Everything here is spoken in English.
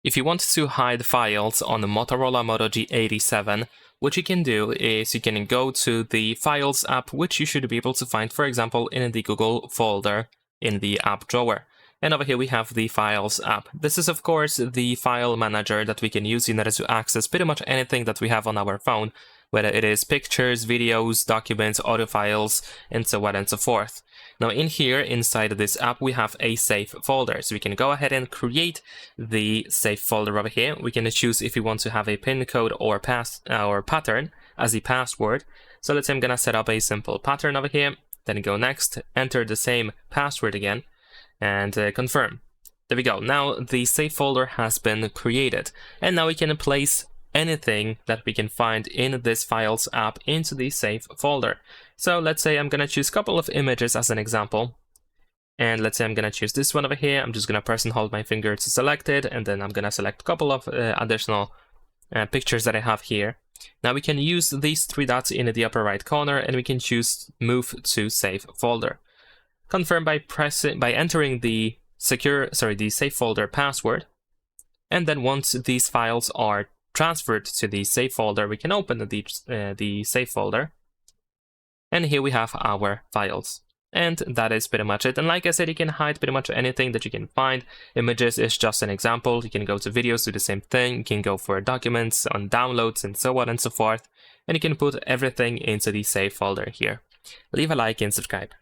If you want to hide files on the Motorola Moto G87, what you can do is you can go to the Files app, which you should be able to find, for example, in the Google folder in the app drawer. And over here we have the Files app. This is, of course, the file manager that we can use in order to access pretty much anything that we have on our phone, whether it is pictures, videos, documents, audio files, and so on and so forth. Now in here, inside of this app, we have a save folder. So we can go ahead and create the save folder over here. We can choose if we want to have a pin code or pattern as the password. So let's say I'm gonna set up a simple pattern over here, then go next, enter the same password again, and confirm. There we go. Now the save folder has been created, and now we can place anything that we can find in this Files app into the save folder. So let's say I'm gonna choose a couple of images as an example, and let's say I'm gonna choose this one over here. I'm just gonna press and hold my finger to select it, and then I'm gonna select a couple of additional pictures that I have here. Now we can use these three dots in the upper right corner, and we can choose Move to Save Folder. Confirm by entering the save folder password, and then once these files are transferred to the save folder, we can open the save folder, and here we have our files. And that is pretty much it. And like I said, you can hide pretty much anything that you can find. Images is just an example. You can go to videos, do the same thing. You can go for documents, on downloads, and so on and so forth. And you can put everything into the save folder here. Leave a like and subscribe.